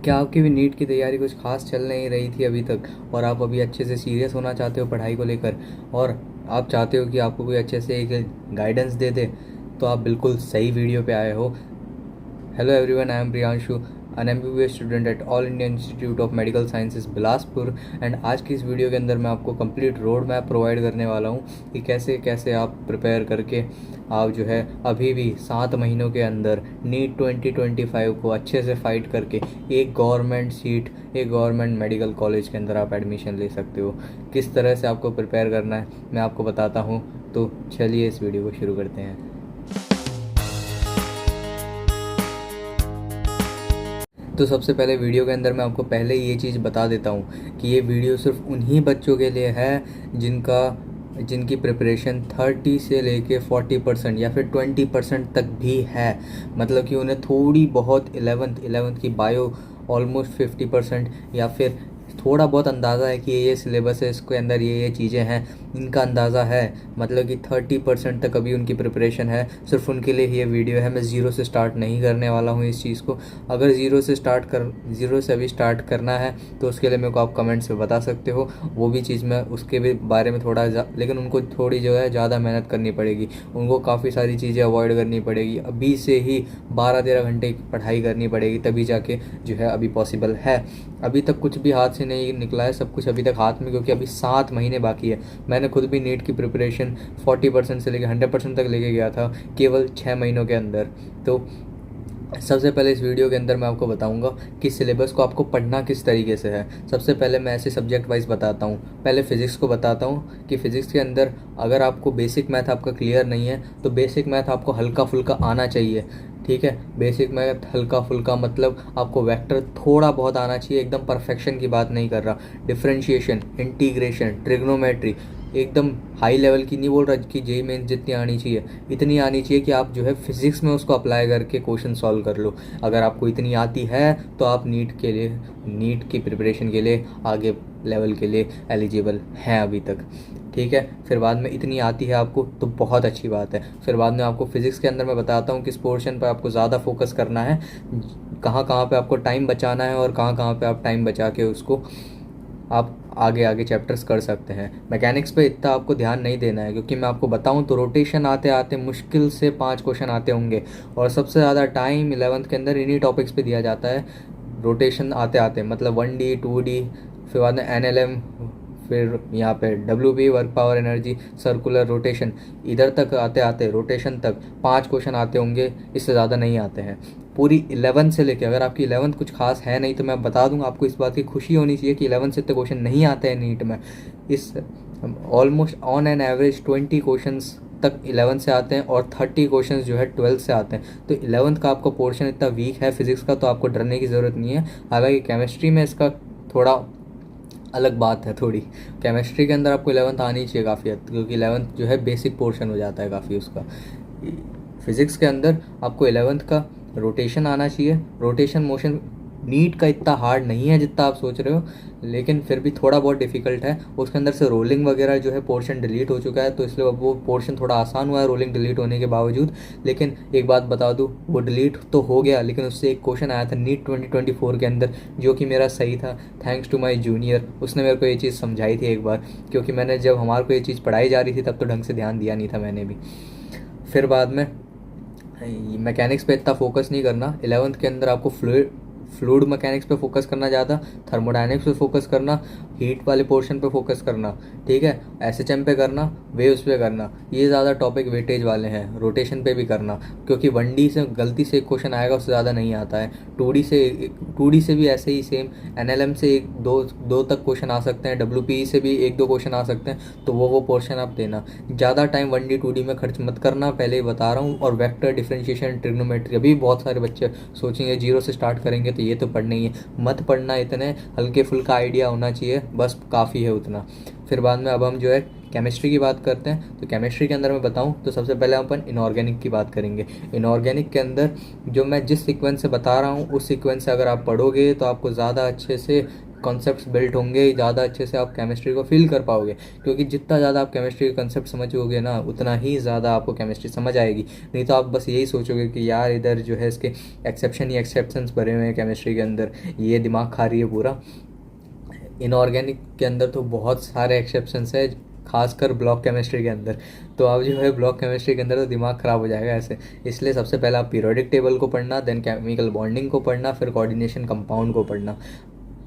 क्या आपकी भी नीट की तैयारी कुछ खास चल नहीं रही थी अभी तक, और आप अभी अच्छे से सीरियस होना चाहते हो पढ़ाई को लेकर, और आप चाहते हो कि आपको कोई अच्छे से एक गाइडेंस दे दे, तो आप बिल्कुल सही वीडियो पे आए हो। Hello everyone, I am Priyanshu, an MBBS student at All India Institute of Medical Sciences Bilaspur. And आज की इस वीडियो के अंदर मैं आपको कंप्लीट रोड मैप प्रोवाइड करने वाला हूँ कि कैसे कैसे आप प्रिपेयर करके आप जो है अभी भी 7 महीनों के अंदर नीट 2025 को अच्छे से फाइट करके एक गवर्नमेंट सीट, एक गवर्नमेंट मेडिकल कॉलेज के अंदर आप एडमिशन ले सकते हो। किस तरह से आपको प्रिपेयर करना है मैं आपको बताता हूँ, तो चलिए इस वीडियो को शुरू करते हैं। तो सबसे पहले वीडियो के अंदर मैं आपको पहले ये चीज़ बता देता हूँ कि ये वीडियो सिर्फ उन्हीं बच्चों के लिए है जिनकी प्रिपरेशन 30 से लेके 40% या फिर 20% तक भी है। मतलब कि उन्हें थोड़ी बहुत 11th की बायो ऑलमोस्ट 50% या फिर थोड़ा बहुत अंदाज़ा है कि ये सिलेबस है, इसके अंदर ये चीज़ें हैं, इनका अंदाज़ा है। मतलब कि 30% तक अभी उनकी प्रिपरेशन है। सिर्फ उनके लिए ये वीडियो है। मैं ज़ीरो से स्टार्ट नहीं करने वाला हूँ इस चीज़ को। अगर ज़ीरो से अभी स्टार्ट करना है तो उसके लिए मेरे को आप कमेंट्स में बता सकते हो। वो भी चीज़ मैं उसके भी बारे में लेकिन उनको थोड़ी जो है ज़्यादा मेहनत करनी पड़ेगी। उनको काफ़ी सारी चीज़ें अवॉइड करनी पड़ेगी। अभी से ही 12-13 घंटे की पढ़ाई करनी पड़ेगी, तभी जाके जो है अभी पॉसिबल है। अभी तक कुछ भी हाथ से नहीं निकला है, सब कुछ अभी तक हाथ में, क्योंकि अभी 7 महीने बाकी है। मैंने खुद भी नीट की प्रिपरेशन 40% से लेकर 100% तक लेके गया था केवल 6 महीनों के अंदर। तो सबसे पहले इस वीडियो के अंदर मैं आपको बताऊंगा कि सिलेबस को आपको पढ़ना किस तरीके से है। सबसे पहले मैं ऐसे सब्जेक्ट वाइज बताता हूँ। पहले फिज़िक्स को बताता हूँ कि फ़िज़िक्स के अंदर अगर आपको बेसिक मैथ आपका क्लियर नहीं है तो बेसिक मैथ आपको हल्का फुल्का आना चाहिए। ठीक है, बेसिक मैथ हल्का फुल्का मतलब आपको वेक्टर थोड़ा बहुत आना चाहिए, एकदम परफेक्शन की बात नहीं कर रहा। डिफरेंशिएशन, इंटीग्रेशन, ट्रिग्नोमेट्री एकदम हाई लेवल की नहीं बोल रहा कि जेई मेंस जितनी आनी चाहिए, इतनी आनी चाहिए कि आप जो है फिजिक्स में उसको अप्लाई करके क्वेश्चन सॉल्व कर लो। अगर आपको इतनी आती है तो आप नीट की प्रिपरेशन के लिए आगे लेवल के लिए एलिजिबल हैं अभी तक। ठीक है, फिर बाद में इतनी आती है आपको तो बहुत अच्छी बात है। फिर बाद में आपको फिज़िक्स के अंदर मैं बताता हूँ किस पोर्शन पर आपको ज़्यादा फोकस करना है, कहाँ कहाँ पे आपको टाइम बचाना है और कहाँ कहाँ पे आप टाइम बचा के उसको आप आगे आगे चैप्टर्स कर सकते हैं। मैकेनिक्स पे इतना आपको ध्यान नहीं देना है, क्योंकि मैं आपको बताऊं तो रोटेशन आते आते मुश्किल से 5 क्वेश्चन आते होंगे, और सबसे ज़्यादा टाइम 11th के अंदर इन्हीं टॉपिक्स पे दिया जाता है। रोटेशन आते आते मतलब 1D 2D, फिर बाद में NLM, फिर यहाँ पे WP work power energy, circular rotation, इधर तक आते आते रोटेशन तक 5 क्वेश्चन आते होंगे, इससे ज़्यादा नहीं आते हैं। पूरी 11 से लेके, अगर आपकी 11th कुछ खास है नहीं तो मैं बता दूंगा, आपको इस बात की खुशी होनी चाहिए कि 11th से इतने क्वेश्चन नहीं आते हैं नीट में। इस almost on an average 20 questions तक 11 से आते हैं और 30 क्वेश्चंस जो है 12 से आते हैं। तो 11th का आपका पोर्शन इतना वीक है फिजिक्स का, तो आपको डरने की ज़रूरत नहीं है। हालांकि केमिस्ट्री में इसका थोड़ा अलग बात है। थोड़ी केमिस्ट्री के अंदर आपको 11th आनी चाहिए काफ़ी हद, क्योंकि 11th जो है बेसिक पोर्शन हो जाता है काफ़ी उसका। फिज़िक्स के अंदर आपको 11th का रोटेशन आना चाहिए। रोटेशन मोशन नीट का इतना हार्ड नहीं है जितना आप सोच रहे हो, लेकिन फिर भी थोड़ा बहुत डिफ़िकल्ट है। उसके अंदर से रोलिंग वगैरह जो है पोर्शन डिलीट हो चुका है, तो इसलिए वो पोर्शन थोड़ा आसान हुआ है रोलिंग डिलीट होने के बावजूद। लेकिन एक बात बता दूँ, वो डिलीट तो हो गया, लेकिन उससे एक क्वेश्चन आया था नीट 2024 के अंदर जो कि मेरा सही था, थैंक्स टू माई जूनियर। उसने मेरे को ये चीज़ समझाई थी एक बार, क्योंकि मैंने जब हमारे को ये चीज़ पढ़ाई जा रही थी तब तो ढंग से ध्यान दिया नहीं था मैंने भी। फिर बाद में मैकेनिक्स पे इतना फोकस नहीं करना। 11th के अंदर आपको फ्लूइड मैकेनिक्स पे फोकस करना ज़्यादा, थर्मोडायनेमिक्स पे फोकस करना, हीट वाले पोर्शन पे फोकस करना। ठीक है, SHM पे करना, वेव्स पे करना, ये ज़्यादा टॉपिक वेटेज वाले हैं। रोटेशन पे भी करना, क्योंकि 1D से गलती से एक क्वेश्चन आएगा, उससे ज़्यादा नहीं आता है। 2D से भी ऐसे ही सेम। NLM से एक दो तक क्वेश्चन आ सकते हैं, WPE से भी 1-2 क्वेश्चन आ सकते हैं। तो वो पोर्शन आप देना। ज़्यादा टाइम 1D 2D में खर्च मत करना, पहले ही बता रहा हूँ। और वेक्टर, डिफरेंशिएशन, ट्रिग्नोमेट्री, अभी बहुत सारे बच्चे सोचेंगे जीरो से स्टार्ट करेंगे तो ये तो पढ़ना ही है। मत पढ़ना, इतने हल्के फुल्का आइडिया होना चाहिए, बस काफ़ी है उतना। फिर बाद में अब हम जो है केमिस्ट्री की बात करते हैं। तो केमिस्ट्री के अंदर मैं बताऊं तो सबसे पहले अपन इनऑर्गेनिक की बात करेंगे। इनऑर्गेनिक के अंदर जो मैं जिस सीक्वेंस से बता रहा हूं उस सीक्वेंस से अगर आप पढ़ोगे तो आपको ज़्यादा अच्छे से कॉन्सेप्ट्स बिल्ट होंगे, ज़्यादा अच्छे से आप केमिस्ट्री को फील कर पाओगे, क्योंकि जितना ज़्यादा आप केमिस्ट्री के कॉन्सेप्ट समझोगे ना उतना ही ज़्यादा आपको केमिस्ट्री समझ आएगी। नहीं तो आप बस यही सोचोगे कि यार इधर जो है इसके एक्सेप्शन ही एक्सेप्शंस भरे हुए हैं केमिस्ट्री के अंदर, ये दिमाग खा रही है पूरा। इनऑर्गेनिक के अंदर तो बहुत सारे एक्सेप्शंस है, खासकर ब्लॉक केमिस्ट्री के अंदर। तो आप जो है ब्लॉक केमिस्ट्री के अंदर तो दिमाग ख़राब हो जाएगा ऐसे। इसलिए सबसे पहले आप पीरियोडिक टेबल को पढ़ना, देन केमिकल बॉन्डिंग को पढ़ना, फिर कोऑर्डिनेशन कंपाउंड को पढ़ना,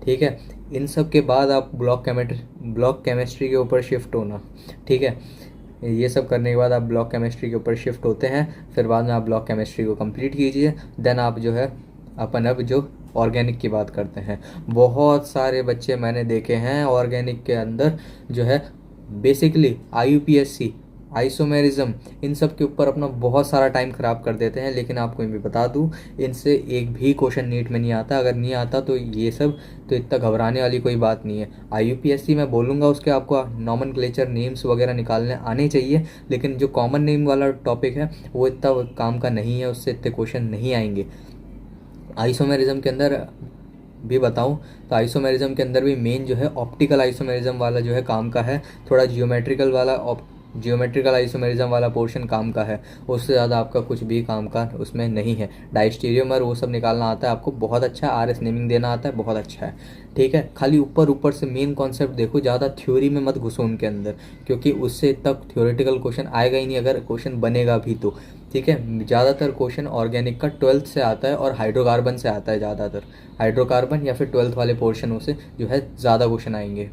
ठीक है। इन सब के बाद आप ब्लॉक केमिस्ट्री के ऊपर शिफ्ट होना, ठीक है। ये सब करने के बाद आप ब्लॉक केमिस्ट्री के ऊपर शिफ्ट होते हैं, फिर बाद में आप ब्लॉक केमिस्ट्री को कंप्लीट कीजिए, देन आप जो है अपन अब जो ऑर्गेनिक की बात करते हैं। बहुत सारे बच्चे मैंने देखे हैं ऑर्गेनिक के अंदर जो है बेसिकली IUPAC, आइसोमेरिज्म, इन सब के ऊपर अपना बहुत सारा टाइम ख़राब कर देते हैं। लेकिन आपको मैं भी बता दूं, इनसे एक भी क्वेश्चन नीट में नहीं आता। अगर नहीं आता तो ये सब तो इतना घबराने वाली कोई बात नहीं है। IUPAC मैं बोलूँगा उसके आपको नॉमेनक्लेचर नेम्स वगैरह निकालने आने चाहिए, लेकिन जो कॉमन नेम वाला टॉपिक है वो इतना काम का नहीं है, उससे इतने क्वेश्चन नहीं आएंगे। आइसोमेरिज्म के अंदर भी बताऊं तो आइसोमेरिज्म के अंदर भी मेन जो है ऑप्टिकल आइसोमेरिज्म वाला जो है काम का है, थोड़ा जियोमेट्रिकल आइसोमेरिज्म वाला पोर्शन काम का है, उससे ज़्यादा आपका कुछ भी काम का उसमें नहीं है। डायस्टीरियोमर वो सब निकालना आता है आपको, बहुत अच्छा है। RS नेमिंग देना आता है, बहुत अच्छा है, ठीक है। खाली ऊपर से मेन कॉन्सेप्ट देखो, ज़्यादा थ्योरी में मत घुसो उनके अंदर, क्योंकि उससे तक थ्योरेटिकल क्वेश्चन आएगा ही नहीं, अगर क्वेश्चन बनेगा भी तो, ठीक है। ज़्यादातर क्वेश्चन ऑर्गेनिक का 12th से आता है और हाइड्रोकार्बन से आता है, ज़्यादातर हाइड्रोकार्बन या फिर 12th वाले पोर्शनों से जो है ज़्यादा क्वेश्चन आएंगे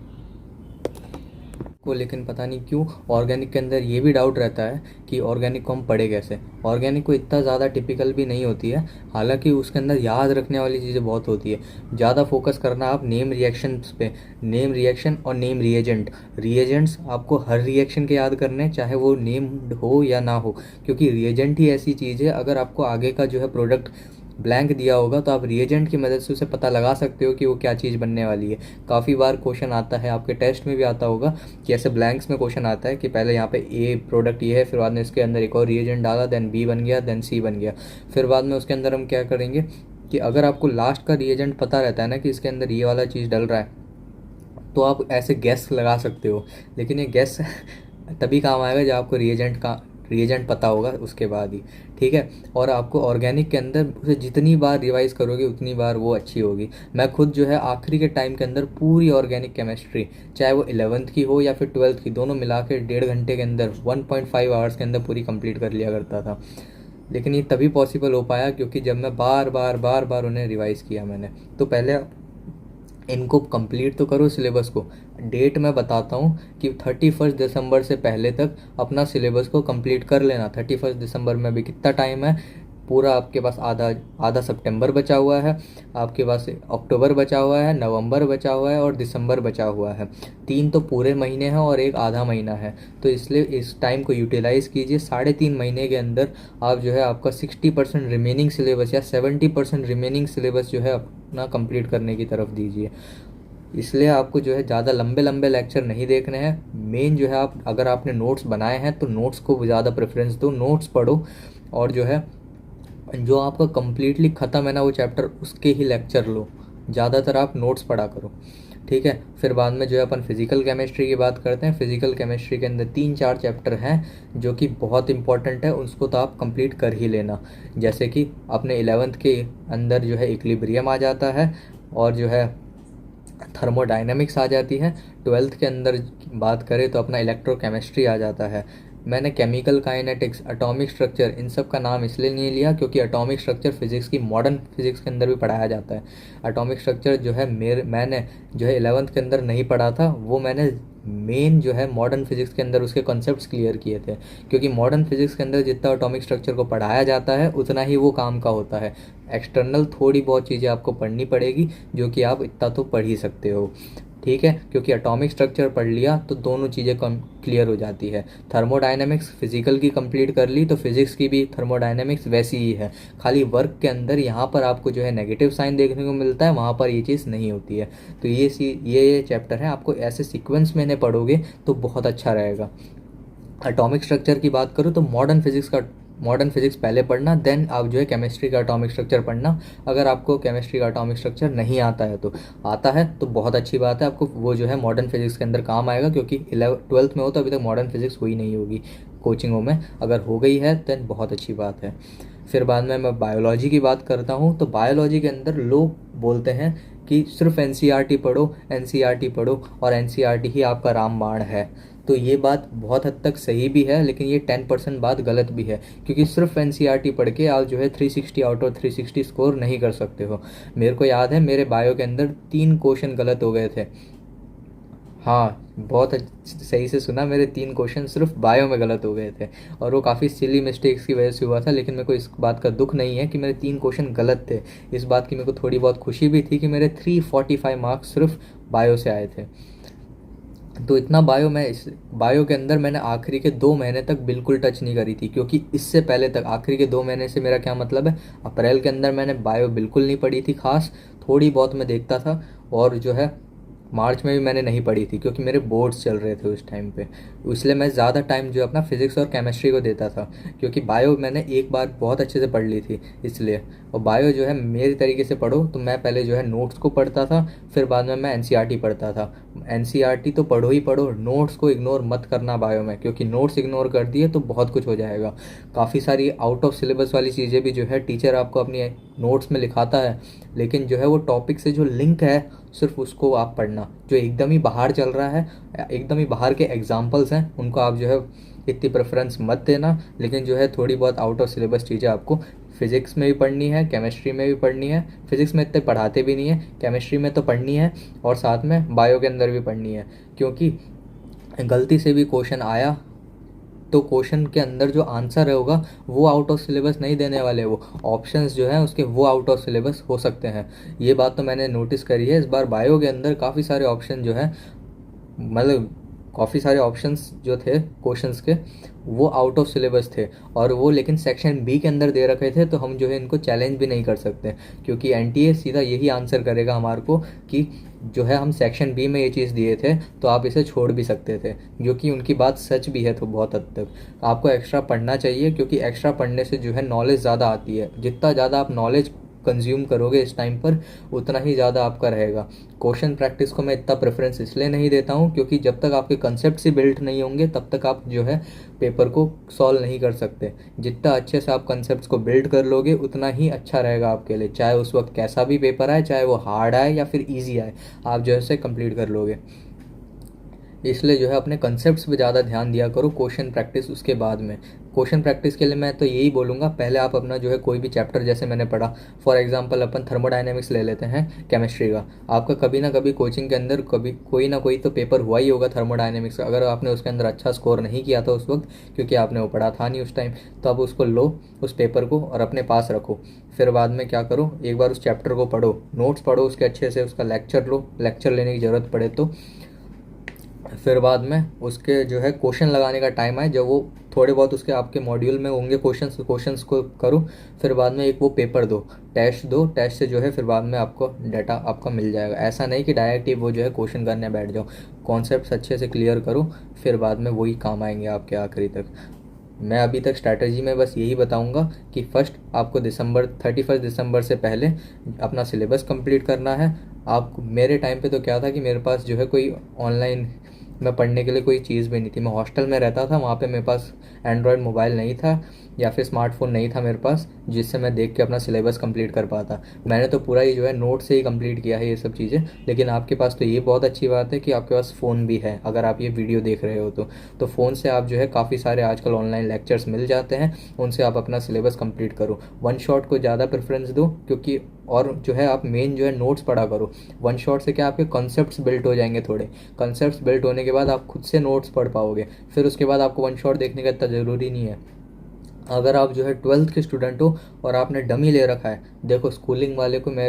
को। लेकिन पता नहीं क्यों ऑर्गेनिक के अंदर ये भी डाउट रहता है कि ऑर्गेनिक को हम पढ़े कैसे। ऑर्गेनिक को इतना ज़्यादा टिपिकल भी नहीं होती है, हालांकि उसके अंदर याद रखने वाली चीज़ें बहुत होती है। ज़्यादा फोकस करना आप नेम रिएक्शंस पे, नेम रिएक्शन और नेम रिएजेंट। रिएजेंट्स आपको हर रिएक्शन के याद करने, चाहे वो नेम हो या ना हो, क्योंकि रिएजेंट ही ऐसी चीज़ है, अगर आपको आगे का जो है प्रोडक्ट ब्लैंक दिया होगा तो आप रिएजेंट की मदद से उसे पता लगा सकते हो कि वो क्या चीज़ बनने वाली है। काफ़ी बार क्वेश्चन आता है, आपके टेस्ट में भी आता होगा कि ऐसे ब्लैंक्स में क्वेश्चन आता है कि पहले यहाँ पे ए प्रोडक्ट ये है, फिर बाद में इसके अंदर एक और रिएजेंट डाला, देन बी बन गया, देन सी बन गया। फिर बाद में उसके अंदर हम क्या करेंगे कि अगर आपको लास्ट का रिएजेंट पता रहता है ना कि इसके अंदर ये वाला चीज़ डल रहा है, तो आप ऐसे गैस लगा सकते हो। लेकिन ये गैस तभी काम आएगा जब आपको रिएजेंट पता होगा उसके बाद ही, ठीक है। और आपको ऑर्गेनिक के अंदर उसे जितनी बार रिवाइज करोगे उतनी बार वो अच्छी होगी। मैं खुद जो है आखिरी के टाइम के अंदर पूरी ऑर्गेनिक केमिस्ट्री, चाहे वो 11th की हो या फिर 12th की, दोनों मिला के 1.5 घंटे के अंदर 1.5 आवर्स के अंदर पूरी कंप्लीट कर लिया करता था। लेकिन ये तभी पॉसिबल हो पाया क्योंकि जब मैं बार बार उन्हें रिवाइज़ किया मैंने। तो पहले इनको कंप्लीट तो करो सिलेबस को। डेट मैं बताता हूँ कि 31 दिसंबर से पहले तक अपना सिलेबस को कंप्लीट कर लेना। 31 दिसंबर में भी कितना टाइम है, पूरा आपके पास आधा सितंबर बचा हुआ है, आपके पास अक्टूबर बचा हुआ है, नवंबर बचा हुआ है और दिसंबर बचा हुआ है। 3 तो पूरे महीने हैं और एक आधा महीना है, तो इसलिए इस टाइम को यूटिलाइज़ कीजिए। 3.5 महीने के अंदर आप जो है आपका 60% रिमेनिंग सिलेबस या 70% रिमेनिंग सिलेबस जो है अपना कंप्लीट करने की तरफ दीजिए। इसलिए आपको जो है ज़्यादा लंबे लेक्चर नहीं देखने हैं। मेन जो है आप अगर आपने नोट्स बनाए हैं तो नोट्स को ज़्यादा प्रेफरेंस दो, नोट्स पढ़ो, और जो है जो आपका कम्प्लीटली ख़त्म है ना वो चैप्टर, उसके ही लेक्चर लो। ज़्यादातर आप नोट्स पढ़ा करो, ठीक है। फिर बाद में जो है अपन फिज़िकल केमिस्ट्री की बात करते हैं। फिज़िकल केमिस्ट्री के अंदर 3-4 चैप्टर हैं जो कि बहुत इंपॉर्टेंट है, उसको तो आप कंप्लीट कर ही लेना। जैसे कि अपने 11th के अंदर जो है इक्विलिब्रियम आ जाता है और जो है थर्मोडायनेमिक्स आ जाती है। 12th के अंदर बात करें तो अपना इलेक्ट्रोकेमिस्ट्री आ जाता है। मैंने केमिकल काइनेटिक्स, एटॉमिक स्ट्रक्चर, इन सब का नाम इसलिए नहीं लिया क्योंकि एटॉमिक स्ट्रक्चर फिजिक्स की मॉडर्न फिजिक्स के अंदर भी पढ़ाया जाता है। एटॉमिक स्ट्रक्चर जो है मैंने जो है 11th के अंदर नहीं पढ़ा था, वो मैंने मेन जो है मॉडर्न फिजिक्स के अंदर उसके कॉन्सेप्ट्स क्लियर किए थे। क्योंकि मॉडर्न फिजिक्स के अंदर जितना एटॉमिक स्ट्रक्चर को पढ़ाया जाता है उतना ही वो काम का होता है। एक्सटर्नल थोड़ी बहुत चीज़ें आपको पढ़नी पड़ेगी जो कि आप इतना तो पढ़ ही सकते हो, ठीक है। क्योंकि एटॉमिक स्ट्रक्चर पढ़ लिया तो दोनों चीज़ें क्लियर हो जाती है। थर्मोडायनेमिक्स फिजिकल की कंप्लीट कर ली तो फिजिक्स की भी थर्मोडायनेमिक्स वैसी ही है, खाली वर्क के अंदर यहाँ पर आपको जो है नेगेटिव साइन देखने को मिलता है, वहाँ पर ये चीज़ नहीं होती है। तो ये चैप्टर है, आपको ऐसे सीक्वेंस में इन्हें पढ़ोगे तो बहुत अच्छा रहेगा। एटॉमिक स्ट्रक्चर की बात करूँ तो मॉडर्न फिजिक्स का मॉडर्न फिजिक्स पहले पढ़ना, देन आप जो है केमिस्ट्री का एटॉमिक स्ट्रक्चर पढ़ना। अगर आपको केमिस्ट्री का एटॉमिक स्ट्रक्चर नहीं आता है तो बहुत अच्छी बात है, आपको वो जो है मॉडर्न फिजिक्स के अंदर काम आएगा, क्योंकि 12th में हो तो अभी तक मॉडर्न फिजिक्स हुई नहीं होगी कोचिंगों में। अगर हो गई है देन बहुत अच्छी बात है। फिर बाद में मैं बायोलॉजी की बात करता हूँ, तो बायोलॉजी के अंदर लोग बोलते हैं कि सिर्फ एनसीईआरटी पढ़ो, एनसीईआरटी पढ़ो और एनसीईआरटी ही आपका रामबाण है। तो ये बात बहुत हद तक सही भी है, लेकिन ये 10% बात गलत भी है, क्योंकि सिर्फ एनसीईआरटी पढ़ के आप जो है 360 आउट ऑफ 360 स्कोर नहीं कर सकते हो। मेरे को याद है मेरे बायो के अंदर 3 क्वेश्चन गलत हो गए थे। हाँ, बहुत सही से सुना, मेरे 3 क्वेश्चन सिर्फ बायो में गलत हो गए थे, और वो काफ़ी सिली मिस्टेक्स की वजह से हुआ था। लेकिन मेरे को इस बात का दुख नहीं है कि मेरे 3 क्वेश्चन गलत थे। इस बात की मेरे को थोड़ी बहुत खुशी भी थी कि मेरे 345 मार्क्स सिर्फ बायो से आए थे। तो इतना इस बायो के अंदर मैंने आखिरी के 2 महीने तक बिल्कुल टच नहीं करी थी, क्योंकि इससे पहले तक आखिरी के 2 महीने से मेरा क्या मतलब है, अप्रैल के अंदर मैंने बायो बिल्कुल नहीं पढ़ी थी खास, थोड़ी बहुत मैं देखता था। और जो है मार्च में भी मैंने नहीं पढ़ी थी, क्योंकि मेरे बोर्ड्स चल रहे थे उस टाइम पे। इसलिए मैं ज़्यादा टाइम जो अपना फिजिक्स और केमिस्ट्री को देता था, क्योंकि बायो मैंने एक बार बहुत अच्छे से पढ़ ली थी इसलिए। और बायो जो है मेरी तरीके से पढ़ो तो मैं पहले जो है नोट्स को पढ़ता था, फिर बाद में मैं एनसीईआरटी पढ़ता था। एनसीईआरटी तो पढ़ो ही पढ़ो, नोट्स को इग्नोर मत करना बायो में, क्योंकि नोट्स इग्नोर कर दिए तो बहुत कुछ हो जाएगा। काफ़ी सारी आउट ऑफ सिलेबस वाली चीज़ें भी जो है टीचर आपको अपनी नोट्स में लिखाता है, लेकिन जो है वो टॉपिक से जो लिंक है सिर्फ उसको आप पढ़ना। जो एकदम ही बाहर चल रहा है, एकदम ही बाहर के एग्जाम्पल्स हैं, उनको आप जो है इतनी प्रेफरेंस मत देना। लेकिन जो है थोड़ी बहुत आउट ऑफ सिलेबस चीज़ें आपको फिजिक्स में भी पढ़नी है, केमिस्ट्री में भी पढ़नी है। फिजिक्स में इतने पढ़ाते भी नहीं है, केमिस्ट्री में तो पढ़नी है, और साथ में बायो के अंदर भी पढ़नी है। क्योंकि गलती से भी क्वेश्चन आया तो क्वेश्चन के अंदर जो आंसर होगा वो आउट ऑफ सिलेबस नहीं देने वाले, वो ऑप्शंस जो हैं उसके वो आउट ऑफ सिलेबस हो सकते हैं। ये बात तो मैंने नोटिस करी है। इस बार बायो के अंदर काफ़ी सारे ऑप्शन जो है, मतलब काफ़ी सारे ऑप्शंस जो थे क्वेश्चंस के, वो आउट ऑफ सिलेबस थे, और वो लेकिन सेक्शन बी के अंदर दे रखे थे, तो हम जो है इनको चैलेंज भी नहीं कर सकते, क्योंकि एनटीए सीधा यही आंसर करेगा हमारे को कि जो है हम सेक्शन बी में ये चीज़ दिए थे तो आप इसे छोड़ भी सकते थे, जो कि उनकी बात सच भी है। तो बहुत हद तक आपको एक्स्ट्रा पढ़ना चाहिए, क्योंकि एक्स्ट्रा पढ़ने से जो है नॉलेज ज़्यादा आती है। जितना ज़्यादा आप नॉलेज कंज्यूम करोगे इस टाइम पर, उतना ही ज़्यादा आपका रहेगा। क्वेश्चन प्रैक्टिस को मैं इतना प्रेफरेंस इसलिए नहीं देता हूँ, क्योंकि जब तक आपके कंसेप्ट ही बिल्ट नहीं होंगे तब तक आप जो है पेपर को सॉल्व नहीं कर सकते। जितना अच्छे से आप कंसेप्ट को बिल्ड कर लोगे उतना ही अच्छा रहेगा आपके लिए, चाहे उस वक्त कैसा भी पेपर आए, चाहे वो हार्ड आए या फिर ईजी आए, आप जो है कंप्लीट कर लोगे। इसलिए जो है अपने कंसेप्ट्स पे ज़्यादा ध्यान दिया करो, क्वेश्चन प्रैक्टिस उसके बाद में। क्वेश्चन प्रैक्टिस के लिए मैं तो यही बोलूँगा, पहले आप अपना जो है कोई भी चैप्टर, जैसे मैंने पढ़ा फॉर एग्जांपल अपन थर्मोडायनेमिक्स ले लेते हैं केमिस्ट्री का, आपका कभी ना कभी कोचिंग के अंदर कभी कोई ना कोई तो पेपर हुआ ही होगा थर्मोडायनेमिक्स का। अगर आपने उसके अंदर अच्छा स्कोर नहीं किया था उस वक्त, क्योंकि आपने वो पढ़ा था नहीं उस टाइम, तो आप उसको लो उस पेपर को और अपने पास रखो। फिर बाद में क्या करो, एक बार उस चैप्टर को पढ़ो, नोट्स पढ़ो उसके अच्छे से, उसका लेक्चर लो, लेक्चर लेने की ज़रूरत पड़े तो। फिर बाद में उसके जो है क्वेश्चन लगाने का टाइम आए, जब वो थोड़े बहुत उसके आपके मॉड्यूल में होंगे क्वेश्चंस को करो। फिर बाद में एक वो पेपर दो, टेस्ट से जो है फिर बाद में आपको डाटा आपका मिल जाएगा। ऐसा नहीं कि डायरेक्ट ही वो जो है क्वेश्चन करने बैठ जाओ, कॉन्सेप्ट्स अच्छे से क्लियर करो, फिर बाद में वही काम आएंगे आपके आखिरी तक। मैं अभी तक स्ट्रैटेजी में बस यही बताऊंगा कि फर्स्ट आपको 31 दिसंबर से पहले अपना सिलेबस कंप्लीट करना है। आप मेरे टाइम पे तो क्या था कि मेरे पास जो है कोई ऑनलाइन में पढ़ने के लिए कोई चीज़ भी नहीं थी। मैं हॉस्टल में रहता था, वहाँ पे मेरे पास एंड्रॉयड मोबाइल नहीं था या फिर स्मार्टफोन नहीं था मेरे पास, जिससे मैं देख के अपना सिलेबस कंप्लीट कर पाता। मैंने तो पूरा ही जो है नोट से ही कंप्लीट किया है ये सब चीज़ें। लेकिन आपके पास तो ये बहुत अच्छी बात है कि आपके पास फ़ोन भी है, अगर आप ये वीडियो देख रहे हो तो फ़ोन से आप जो है काफ़ी सारे आजकल ऑनलाइन लेक्चर्स मिल जाते हैं, उनसे आप अपना सिलेबस कंप्लीट करो। वन शॉट को ज़्यादा प्रेफरेंस दो, क्योंकि और जो है आप मेन जो है नोट्स पढ़ा करो। वन शॉट से क्या आपके कॉन्सेप्ट्स बिल्ट हो जाएंगे, थोड़े कॉन्सेप्ट्स बिल्ट होने के बाद आप खुद से नोट्स पढ़ पाओगे, फिर उसके बाद आपको वन शॉट देखने का इतना ज़रूरी नहीं है। अगर आप जो है 12th के स्टूडेंट हो और आपने डमी ले रखा है, देखो स्कूलिंग वाले को मैं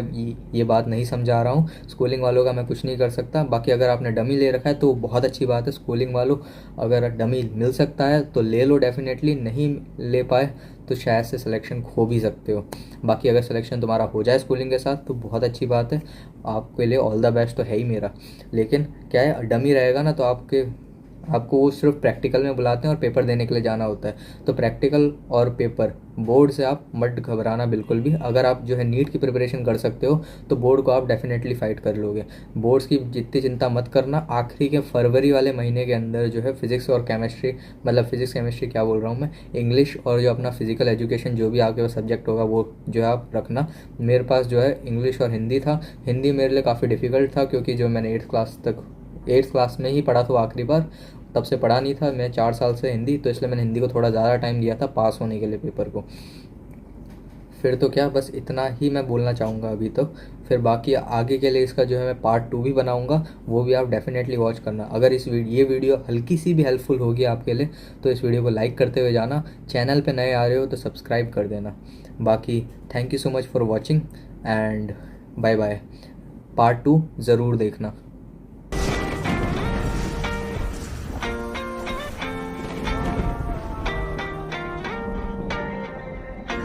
ये बात नहीं समझा रहा हूँ, स्कूलिंग वालों का मैं कुछ नहीं कर सकता। बाकी अगर आपने डमी ले रखा है तो बहुत अच्छी बात है, स्कूलिंग वालों अगर डमी मिल सकता है तो ले लो डेफिनेटली, नहीं ले पाए तो शायद से सिलेक्शन खो भी सकते हो। बाकी अगर सिलेक्शन तुम्हारा हो जाए स्कूलिंग के साथ तो बहुत अच्छी बात है, आपके लिए ऑल द बेस्ट तो है ही मेरा। लेकिन क्या है, डमी रहेगा ना तो आपके आपको वो सिर्फ प्रैक्टिकल में बुलाते हैं और पेपर देने के लिए जाना होता है। तो प्रैक्टिकल और पेपर बोर्ड से आप मत घबराना बिल्कुल भी। अगर आप जो है नीट की प्रिपरेशन कर सकते हो तो बोर्ड को आप डेफिनेटली फाइट कर लोगे। बोर्ड्स की जितनी चिंता मत करना। आखिरी के फरवरी वाले महीने के अंदर जो है फिजिक्स और केमिस्ट्री, मतलब फिजिक्स केमिस्ट्री क्या बोल रहा हूँ मैं, इंग्लिश और जो अपना फिजिकल एजुकेशन जो भी आपके पास सब्जेक्ट होगा वो जो है आप रखना। मेरे पास जो है इंग्लिश और हिंदी था। हिंदी मेरे लिए काफ़ी डिफ़िकल्ट था क्योंकि जो मैंने एट्थ क्लास में ही पढ़ा था आखिरी बार, तब से पढ़ा नहीं था मैं 4 साल से हिंदी, तो इसलिए मैंने हिंदी को थोड़ा ज़्यादा टाइम दिया था पास होने के लिए पेपर को। फिर तो क्या, बस इतना ही मैं बोलना चाहूँगा अभी तो। फिर बाकी आगे के लिए इसका जो है मैं पार्ट 2 भी बनाऊँगा, वो भी आप डेफिनेटली वॉच करना। अगर ये वीडियो हल्की सी भी हेल्पफुल होगी आपके लिए तो इस वीडियो को लाइक करते हुए जाना। चैनल पे नए आ रहे हो तो सब्सक्राइब कर देना। बाकी thank you so much for watching and bye bye. Part 2 ज़रूर देखना।